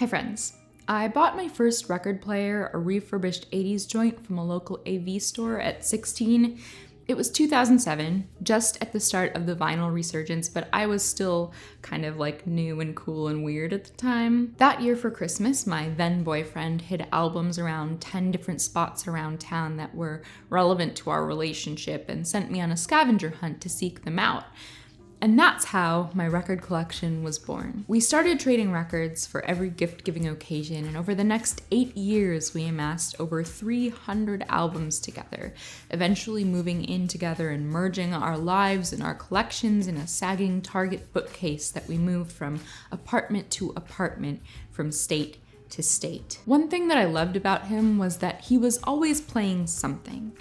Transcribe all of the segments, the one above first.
Hi friends. I bought my first record player, a refurbished 80s joint from a local AV store at 16. It was 2007, just at the start of the vinyl resurgence, but I was still kind of like new and cool and weird at the time. That year for Christmas, my then boyfriend hid albums around 10 different spots around town that were relevant to our relationship and sent me on a scavenger hunt to seek them out. And that's how my record collection was born. We started trading records for every gift-giving occasion, and over the next 8 years, we amassed over 300 albums together, eventually moving in together and merging our lives and our collections in a sagging Target bookcase that we moved from apartment to apartment, from state to state. One thing that I loved about him was that he was always playing something.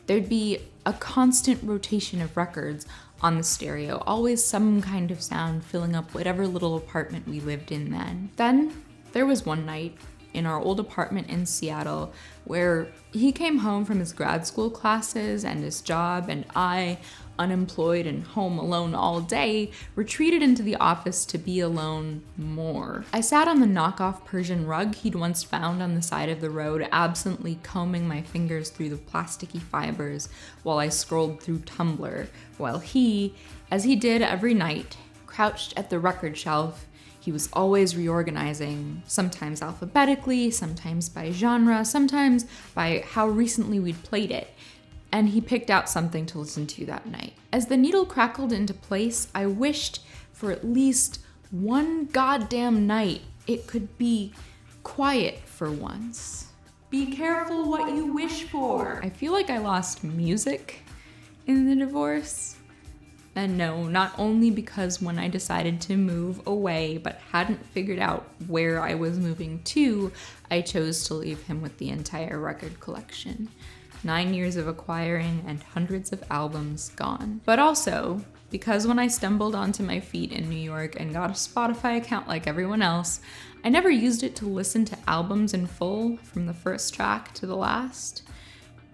There'd be a constant rotation of records on the stereo, always some kind of sound filling up whatever little apartment we lived in then. Then there was one night in our old apartment in Seattle where he came home from his grad school classes and his job, and I, unemployed and home alone all day, retreated into the office to be alone more. I sat on the knockoff Persian rug he'd once found on the side of the road, absently combing my fingers through the plasticky fibers while I scrolled through Tumblr, while he, as he did every night, crouched at the record shelf. He was always reorganizing, sometimes alphabetically, sometimes by genre, sometimes by how recently we'd played it. And he picked out something to listen to that night. As the needle crackled into place, I wished for at least one goddamn night it could be quiet for once. Be careful what you wish for. I feel like I lost music in the divorce. And no, not only because when I decided to move away but hadn't figured out where I was moving to, I chose to leave him with the entire record collection. 9 years of acquiring and hundreds of albums gone. But also because when I stumbled onto my feet in New York and got a Spotify account like everyone else, I never used it to listen to albums in full from the first track to the last.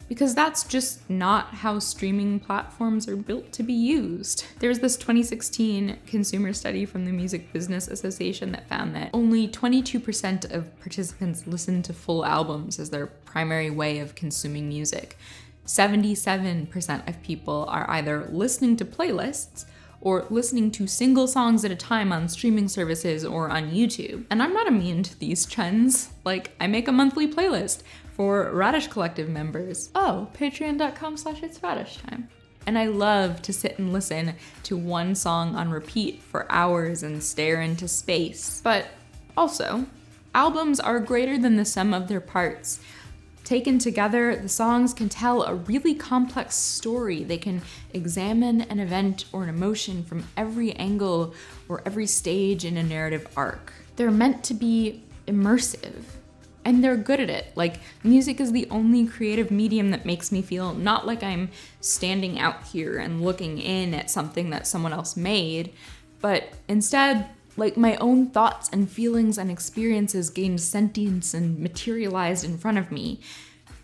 Because that's just not how streaming platforms are built to be used. There's this 2016 consumer study from the Music Business Association that found that only 22% of participants listen to full albums as their primary way of consuming music. 77% of people are either listening to playlists or listening to single songs at a time on streaming services or on YouTube. And I'm not immune to these trends. Like, I make a monthly playlist for Radish Collective members. Oh, patreon.com/itsradishtime. And I love to sit and listen to one song on repeat for hours and stare into space. But also, albums are greater than the sum of their parts. Taken together, the songs can tell a really complex story. They can examine an event or an emotion from every angle or every stage in a narrative arc. They're meant to be immersive. And they're good at it. Like, music is the only creative medium that makes me feel not like I'm standing out here and looking in at something that someone else made, but instead, like my own thoughts and feelings and experiences gained sentience and materialized in front of me.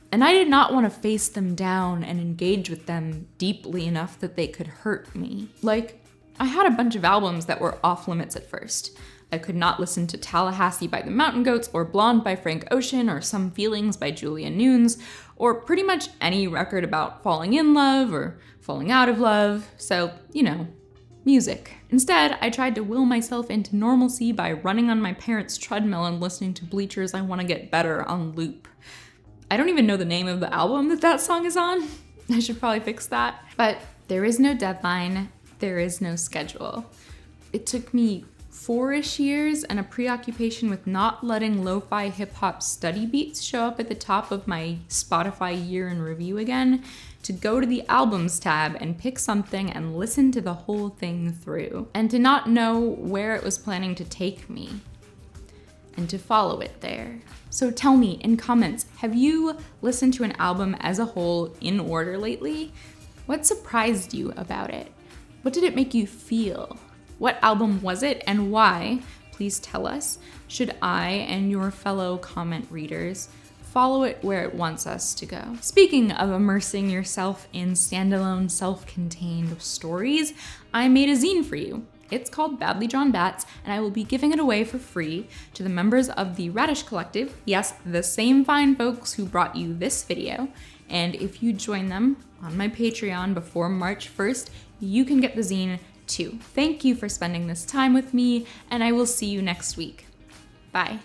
And I did not want to face them down and engage with them deeply enough that they could hurt me. Like, I had a bunch of albums that were off limits at first. I could not listen to Tallahassee by the Mountain Goats or Blonde by Frank Ocean or Some Feelings by Julia Nunes or pretty much any record about falling in love or falling out of love. So, music. Instead, I tried to will myself into normalcy by running on my parents' treadmill and listening to Bleachers' I Wanna Get Better on loop. I don't even know the name of the album that song is on. I should probably fix that. But there is no deadline. There is no schedule. It took me 4-ish years and a preoccupation with not letting lo-fi hip-hop study beats show up at the top of my Spotify year in review again, to go to the albums tab and pick something and listen to the whole thing through, and to not know where it was planning to take me, and to follow it there. So tell me in comments, have you listened to an album as a whole in order lately? What surprised you about it? What did it make you feel? What album was it and why? Please tell us. Should I and your fellow comment readers follow it where it wants us to go? Speaking of immersing yourself in standalone, self-contained stories, I made a zine for you. It's called Badly Drawn Bats, and I will be giving it away for free to the members of the Radish Collective. Yes, the same fine folks who brought you this video. And if you join them on my Patreon before March 1st, you can get the zine too. Thank you for spending this time with me, and I will see you next week. Bye.